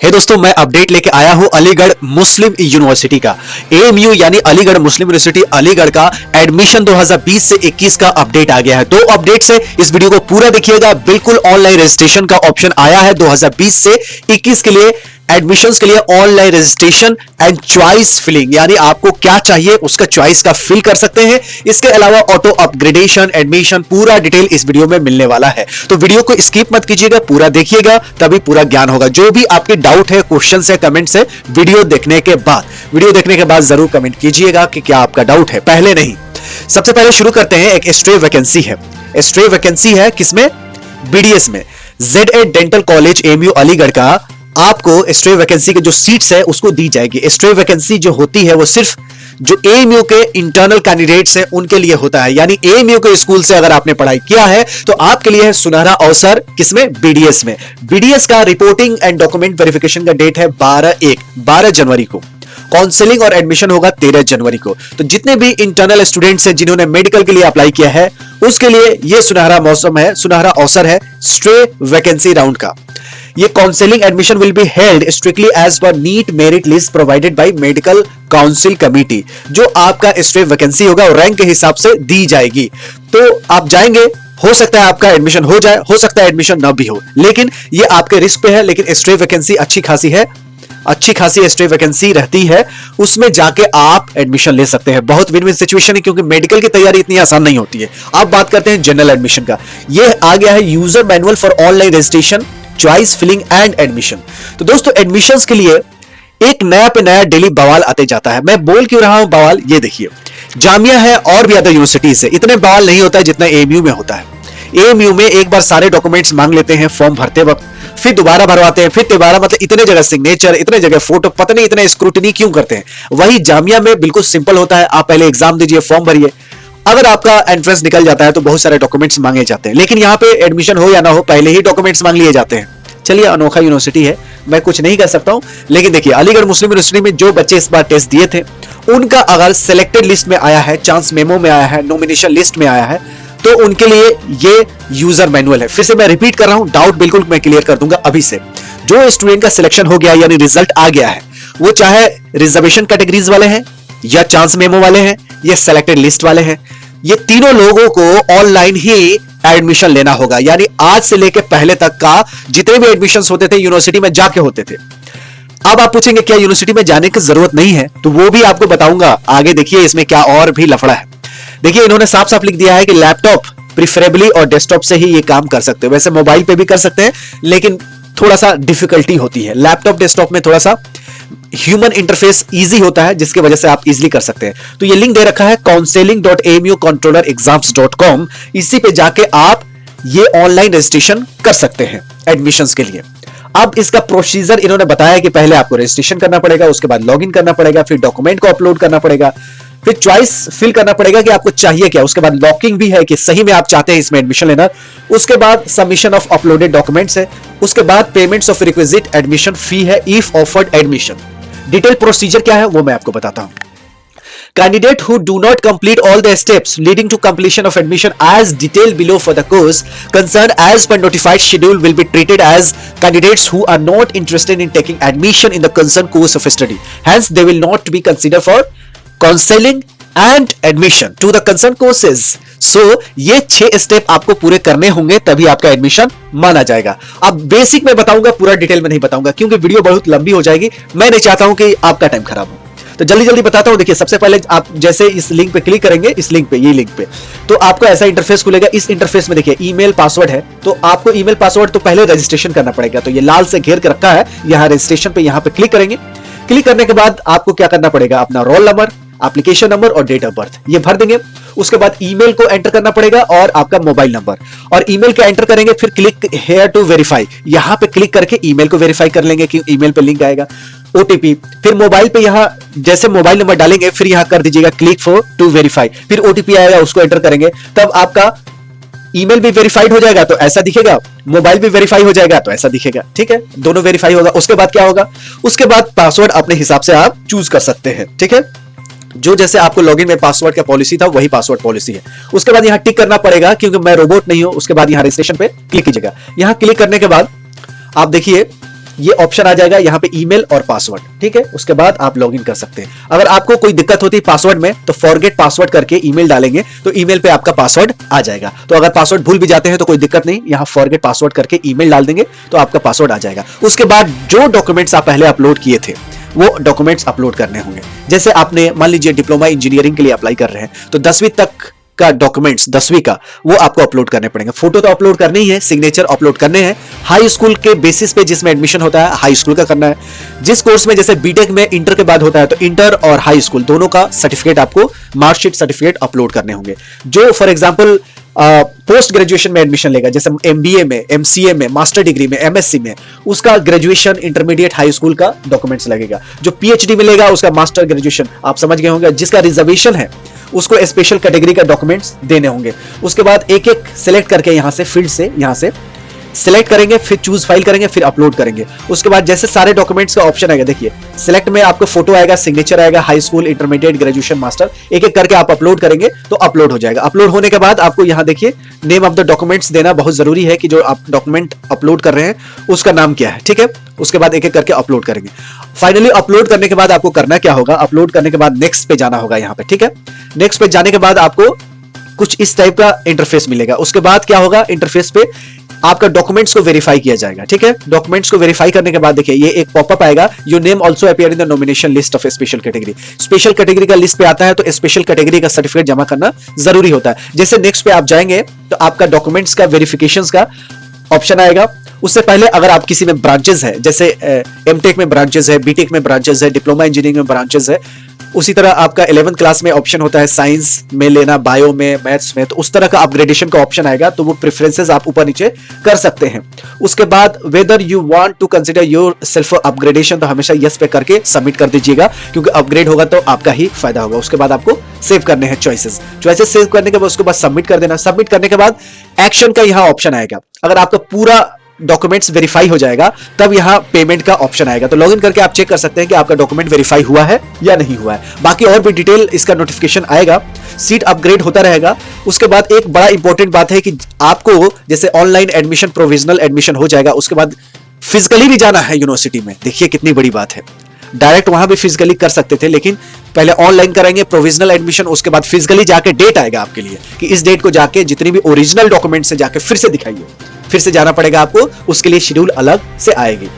हे दोस्तों, मैं अपडेट लेके आया हूं अलीगढ़ मुस्लिम यूनिवर्सिटी का। एएमयू यानी अलीगढ़ मुस्लिम यूनिवर्सिटी अलीगढ़ का एडमिशन 2020 से 21 का अपडेट आ गया है। दो अपडेट से इस वीडियो को पूरा देखिएगा। बिल्कुल ऑनलाइन रजिस्ट्रेशन का ऑप्शन आया है 2020 से 21 के लिए। एडमिशंस के लिए online registration and choice filling, यानी आपको क्या चाहिए उसका चॉइस का फिल कर सकते हैं। इसके अलावा ऑटो अपग्रेडेशन, एडमिशन, पूरा डिटेल इस वीडियो में मिलने वाला है। तो वीडियो को स्किप मत कीजिएगा, पूरा देखिएगा, तभी पूरा ज्ञान होगा। जो भी आपके डाउट है, क्वेश्चन है, कमेंट है, वीडियो देखने के बाद जरूर कमेंट कीजिएगा कि क्या आपका डाउट है, पहले नहीं। सबसे पहले शुरू करते हैं। एक स्ट्रे वैकेंसी है। स्ट्रे वैकेंसी है किसमें? बीडीएस में। ZA dental college AMU Aligarh का आपको स्ट्रे वैकेंसी के जो सीट्स है उसको दी जाएगी। स्ट्रे वैकेंसी जो होती है वो सिर्फ जो एएमयू के इंटरनल कैंडिडेट्स हैं उनके लिए होता है। यानी एएमयू के स्कूल से अगर आपने पढ़ाई किया है तो आपके लिए है सुनहरा अवसर। किसमें? बीडीएस में। बीडीएस का रिपोर्टिंग एंड डॉक्यूमेंट वेरिफिकेशन का डेट है 12 जनवरी को। काउंसलिंग और एडमिशन होगा 13 जनवरी को। तो जितने भी इंटरनल स्टूडेंट्स हैं जिन्होंने मेडिकल के लिए अप्लाई किया है उसके लिए यह सुनहरा मौसम है, सुनहरा अवसर है स्ट्रे वैकेंसी राउंड का। ये counselling admission will be held strictly as per NEET merit list provided by medical council committee. जो आपका स्ट्रे वैकेंसी होगा और रैंक के हिसाब से दी जाएगी। तो आप जाएंगे, हो सकता है आपका एडमिशन हो जाए, हो सकता है एडमिशन ना भी हो, लेकिन ये आपके रिस्क पे है। लेकिन स्ट्रे वैकेंसी अच्छी खासी है, अच्छी खासी स्ट्रे वैकेंसी रहती है, उसमें जाके आप एडमिशन ले सकते हैं। बहुत विन विन सिचुएशन है क्योंकि मेडिकल की तैयारी इतनी आसान नहीं होती है। अब बात करते हैं जनरल एडमिशन का। ये आ गया है user manual for online registration, choice filling and admission. तो दोस्तों एडमिशंस के लिए एक नया पे नया डेली बवाल आते जाता है। मैं बोल क्यों रहा हूं बवाल, ये देखिए। जामिया है और भी अदर यूनिवर्सिटीज है, इतने बवाल नहीं होता है जितना एएमयू में होता है। एएमयू में एक बार सारे डॉक्यूमेंट्स मांग लेते हैं फॉर्म भरते वक्त, फिर दोबारा भरवाते हैं, फिर दोबारा, मतलब इतने जगह सिग्नेचर, इतने जगह फोटो, पता नहीं इतने स्क्रूटनी क्यों करते हैं। वही जामिया में बिल्कुल सिंपल होता है। आप पहले एग्जाम दीजिए, फॉर्म भरिए, अगर आपका एंट्रेंस निकल जाता है तो बहुत सारे डॉक्यूमेंट्स मांगे जाते हैं। लेकिन यहाँ पे एडमिशन हो या ना हो, पहले ही डॉक्यूमेंट्स मांग लिए जाते हैं। चलिए, अनोखा यूनिवर्सिटी है, मैं कुछ नहीं कर सकता हूं। लेकिन देखिए, अलीगढ़ मुस्लिम यूनिवर्सिटी में जो बच्चे इस बार टेस्ट दिए थे उनका अगर सिलेक्टेड लिस्ट में आया है, चांस मेमो में आया है, नॉमिनेशन लिस्ट में आया है, तो उनके लिए ये यूजर मैनुअल है। फिर से मैं रिपीट कर रहा हूं, डाउट बिल्कुल मैं क्लियर कर दूंगा अभी से। जो स्टूडेंट का सिलेक्शन हो गया यानी रिजल्ट आ गया है, वो चाहे रिजर्वेशन कैटेगरीज वाले हैं या चांस मेमो वाले हैं या सिलेक्टेड लिस्ट वाले हैं, ये तीनों लोगों को ऑनलाइन ही एडमिशन लेना होगा। यानी आज से लेकर पहले तक का जितने भी एडमिशंस होते थे यूनिवर्सिटी में जाके होते थे। अब आप पूछेंगे क्या यूनिवर्सिटी में जाने की जरूरत नहीं है? तो वो भी आपको बताऊंगा आगे। देखिए इसमें क्या और भी लफड़ा है। देखिए इन्होंने साफ साफ लिख दिया है कि लैपटॉप प्रिफरेबली और डेस्कटॉप से ही ये काम कर सकते हो। वैसे मोबाइल पे भी कर सकते हैं लेकिन थोड़ा सा डिफिकल्टी होती है। लैपटॉप डेस्कटॉप में थोड़ा सा ह्यूमन इंटरफेस इजी होता है जिसकी वजह से आप इजीली कर सकते हैं। तो ये लिंक दे रखा है counseling.amucontrollerexams.com। इसी पे जाके आप ये ऑनलाइन रजिस्ट्रेशन कर सकते हैं एडमिशंस के लिए। अब इसका प्रोसीजर इन्होंने बताया कि पहले आपको रजिस्ट्रेशन करना पड़ेगा, उसके बाद लॉगिन करना पड़ेगा, फिर डॉक्यूमेंट को अपलोड करना पड़ेगा, फिर चॉइस फिल करना पड़ेगा कि आपको चाहिए क्या, उसके बाद लॉकिंग भी है कि सही में आप चाहते हैं इसमें एडमिशन लेना, उसके बाद सबमिशन ऑफ अपलोडेड डॉक्यूमेंट्स है, उसके बाद payments of requisite admission fee है if offered admission. Detail procedure क्या है वो मैं आपको बताता हूं। Candidate who do not complete all the steps leading to completion of admission as detailed below for the course concerned as per notified schedule will be treated as candidates who are not interested in taking admission in the concerned course of study. Hence, they will not be considered for counseling and admission to the concerned courses. So, ये 6 step आपको पूरे करने होंगे तभी आपका admission माना जाएगा। अब बेसिक में बताऊंगा, पूरा डिटेल में नहीं बताऊंगा क्योंकि वीडियो बहुत लंबी हो जाएगी। मैं नहीं चाहता हूं कि आपका टाइम खराब हो, तो जल्दी जल्दी बताता हूं। देखिए सबसे पहले आप जैसे इस लिंक पे क्लिक करेंगे, इस लिंक पे, ये लिंक पे, तो आपको ऐसा इंटरफेस खुलेगा। इस इंटरफेस में देखिए ईमेल पासवर्ड है, तो आपको ईमेल पासवर्ड तो पहले रजिस्ट्रेशन करना पड़ेगा। तो ये लाल से घेर के रखा है, यहां रजिस्ट्रेशन पे यहां पे क्लिक करेंगे। क्लिक करने के बाद आपको क्या करना पड़ेगा, अपना रोल नंबर, एप्लीकेशन नंबर और डेट ऑफ बर्थ ये भर देंगे। उसके बाद ईमेल को एंटर करना पड़ेगा और आपका मोबाइल नंबर, और ईमेल को एंटर करेंगे। फिर क्लिक हेयर टू वेरीफाई, यहां पे क्लिक करके ईमेल को वेरीफाई कर लेंगे कि ईमेल पे लिंक आएगा। ओटीपी, फिर मोबाइल पे यहां जैसे मोबाइल नंबर डालेंगे फिर यहां कर दीजिएगा क्लिक फॉर टू वेरीफाई, फिर ओटीपी आएगा उसको एंटर करेंगे, तब आपका ईमेल भी वेरीफाइड हो जाएगा तो ऐसा दिखेगा, मोबाइल भी वेरीफाई हो जाएगा तो ऐसा दिखेगा। ठीक है, दोनों वेरीफाई होगा। उसके बाद क्या होगा, उसके बाद पासवर्ड अपने हिसाब से आप चूज कर सकते हैं। ठीक है, जो जैसे आपको लॉगिन में पासवर्ड का पॉलिसी था वही पासवर्ड पॉलिसी है। उसके बाद यहां टिक करना पड़ेगा क्योंकि मैं रोबोट नहीं हूं। उसके बाद यहां रजिस्ट्रेशन पे क्लिक कीजिएगा। यहां क्लिक करने के बाद आप देखिए ये ऑप्शन आ जाएगा यहाँ पे ईमेल और पासवर्ड, ठीक है। उसके बाद आप लॉगिन कर सकते हैं। अगर आपको कोई दिक्कत होती है पासवर्ड में तो फॉरगेट पासवर्ड करके ईमेल डालेंगे तो ईमेल पे आपका पासवर्ड आ जाएगा। तो अगर पासवर्ड भूल भी जाते हैं तो कोई दिक्कत नहीं, यहाँ फॉरगेट पासवर्ड करके ईमेल डाल देंगे तो आपका पासवर्ड आ जाएगा। उसके बाद जो डॉक्यूमेंट्स आप पहले अपलोड किए थे वो डॉक्यूमेंट्स अपलोड करने होंगे। जैसे आपने मान लीजिए डिप्लोमा इंजीनियरिंग के लिए अप्लाई कर रहे हैं तो 10वीं तक का डॉक्यूमेंट्स 10वीं का वो आपको अपलोड करने पड़ेंगे। फोटो तो अपलोड करनी ही है, सिग्नेचर अपलोड करने हैं। हाई स्कूल के बेसिस पे जिसमें एडमिशन होता है हाई स्कूल का करना है। जिस कोर्स में जैसे बीटेक में इंटर के बाद होता है तो इंटर और हाई स्कूल दोनों का सर्टिफिकेट आपको मार्कशीट सर्टिफिकेट अपलोड करने होंगे। जो फॉर एग्जाम्पल पोस्ट ग्रेजुएशन में एडमिशन लेगा जैसे एमबीए में, एमसीए में, मास्टर डिग्री में, एमएससी में, उसका ग्रेजुएशन, इंटरमीडिएट, हाई स्कूल का डॉक्यूमेंट्स लगेगा। जो पीएचडी में लेगा उसका मास्टर ग्रेजुएशन, आप समझ गए होंगे। जिसका रिजर्वेशन है उसको स्पेशल कैटेगरी का डॉक्यूमेंट्स देने होंगे। उसके बाद एक एक सिलेक्ट करके यहां से फील्ड से यहां से सिलेक्ट करेंगे, फिर चूज फाइल करेंगे, फिर अपलोड करेंगे। उसके बाद जैसे सारे डॉक्यूमेंट्स का ऑप्शन आएगा, देखिए सिलेक्ट में आपको फोटो आएगा, सिग्नेचर आएगा, high school, intermediate, graduation, master, एक एक करके आप अपलोड करेंगे तो अपलोड हो जाएगा। अपलोड होने के बाद आपको यहाँ देखिए नेम ऑफ द डॉक्यूमेंट्स देना बहुत जरूरी है कि जो आप डॉक्यूमेंट अपलोड कर रहे हैं उसका नाम क्या है, ठीक है। उसके बाद एक एक करके अपलोड करेंगे। फाइनली अपलोड करने के बाद आपको करना क्या होगा, अपलोड करने के बाद नेक्स्ट पे जाना होगा यहाँ पे, ठीक है। नेक्स्ट पे जाने के बाद आपको कुछ इस टाइप का इंटरफेस मिलेगा। उसके बाद क्या होगा, इंटरफेस पे आपका डॉक्यूमेंट्स को वेरीफाई किया जाएगा, ठीक है। डॉक्यूमेंट्स को वेरीफाई करने के बाद देखिए ये एक पॉपअप आएगा, your name also appear in the nomination list of special category. Special category का लिस्ट पे आता है तो स्पेशल कैटेगरी का सर्टिफिकेट जमा करना जरूरी होता है। जैसे नेक्स्ट पे आप जाएंगे तो आपका डॉक्यूमेंट्स का वेरिफिकेशंस का ऑप्शन आएगा। उससे पहले अगर आप किसी में ब्रांचेस है, जैसे एमटेक में ब्रांचेस है, बीटेक में ब्रांचेस है, डिप्लोमा इंजीनियरिंग में ब्रांचेस है, उसी तरह आपका 11th क्लास में ऑप्शन होता है साइंस में लेना, बायो में, मैथ्स में, तो उस तरह का अपग्रेडेशन का ऑप्शन आएगा। तो वो प्रेफरेंसेस आप ऊपर नीचे कर सकते हैं। उसके बाद whether you want to consider your self upgradation, तो हमेशा यस पे करके सबमिट कर दीजिएगा, क्योंकि अपग्रेड होगा तो आपका ही फायदा होगा। उसके बाद आपको सेव करने हैं चॉइसेस सेव करने के बाद उसके बाद सबमिट कर देना। सबमिट करने के बाद एक्शन का यहाँ ऑप्शन आएगा। अगर आपका पूरा डॉक्यूमेंट्स वेरीफाई हो जाएगा तब यहां पेमेंट का ऑप्शन आएगा। तो लॉगिन करके आप चेक कर सकते हैं कि आपका डॉक्यूमेंट वेरीफाई हुआ है या नहीं हुआ है। बाकी और भी डिटेल इसका नोटिफिकेशन आएगा, सीट अपग्रेड होता रहेगा। उसके बाद एक बड़ा इंपॉर्टेंट बात है कि आपको जैसे ऑनलाइन एडमिशन, प्रोविजनल एडमिशन हो जाएगा, उसके बाद फिजिकली भी जाना है यूनिवर्सिटी में। देखिए कितनी बड़ी बात है। डायरेक्ट वहां भी फिजिकली कर सकते थे, लेकिन पहले ऑनलाइन कराएंगे प्रोविजनल एडमिशन, उसके बाद फिजिकली जाके डेट आएगा आपके लिए कि इस डेट को जाके जितनी भी ओरिजिनल डॉक्यूमेंट्स है जाके फिर से दिखाइए, फिर से जाना पड़ेगा आपको। उसके लिए शेड्यूल अलग से आएगी।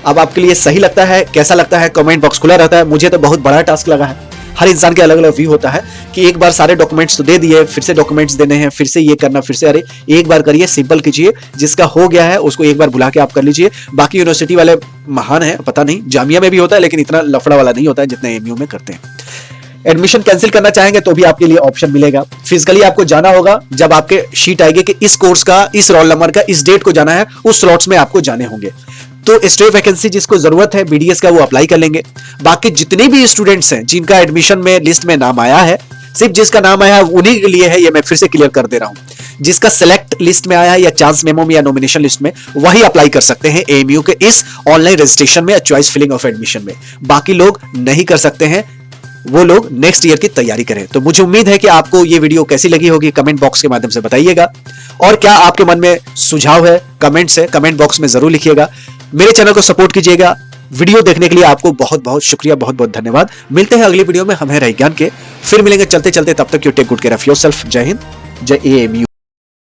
अब आपके लिए सही लगता है, कैसा लगता है, कमेंट बॉक्स खुला रहता है। मुझे तो बहुत बड़ा टास्क लगा है। हर इंसान के अलग अलग व्यू होता है कि एक बार सारे डॉक्यूमेंट्स तो दे दिए, फिर से डॉक्यूमेंट्स देने हैं, फिर से ये करना, फिर से, अरे एक बार करिए, सिंपल कीजिए। जिसका हो गया है उसको एक बार बुला के आप कर लीजिए। बाकी यूनिवर्सिटी वाले महान है, पता नहीं जामिया में भी होता है लेकिन इतना लफड़ा वाला नहीं होता है जितना एमयू में करते हैं। एडमिशन कैंसिल करना चाहेंगे तो भी आपके लिए ऑप्शन मिलेगा। फिजिकली आपको जाना होगा, जब आपके शीट आएगी कि इस कोर्स का, इस रोल नंबर का, इस डेट को जाना है, उस स्लॉट्स में आपको जाने होंगे। तो स्टे वैकेंसी जिसको जरूरत है बीडीएस का वो अप्लाई कर लेंगे। बाकी जितने भी स्टूडेंट्स हैं जिनका एडमिशन में लिस्ट में नाम आया है, सिर्फ जिसका नाम आया है उन्हीं के लिए है, ये मैं फिर से क्लियर कर दे रहा हूं। जिसका सेलेक्ट लिस्ट में आया है या चांस मेमो में या नॉमिनेशन लिस्ट में, वही अप्लाई कर सकते हैं एएमयू के इस ऑनलाइन रजिस्ट्रेशन में या चॉइस फिलिंग ऑफ एडमिशन में। बाकी लोग नहीं कर सकते हैं, वो लोग नेक्स्ट ईयर की तैयारी करें। तो मुझे उम्मीद है कि आपको ये वीडियो कैसी लगी होगी, कमेंट बॉक्स के माध्यम से बताइएगा। और क्या आपके मन में सुझाव है, कमेंट्स है, कमेंट बॉक्स में जरूर लिखिएगा। मेरे चैनल को सपोर्ट कीजिएगा। वीडियो देखने के लिए आपको बहुत बहुत शुक्रिया, बहुत बहुत धन्यवाद। मिलते हैं अगली वीडियो में, हम हैं रही ज्ञान के। फिर मिलेंगे चलते चलते, तब तक you take good care of yourself. जय हिंद, जय एएमयू।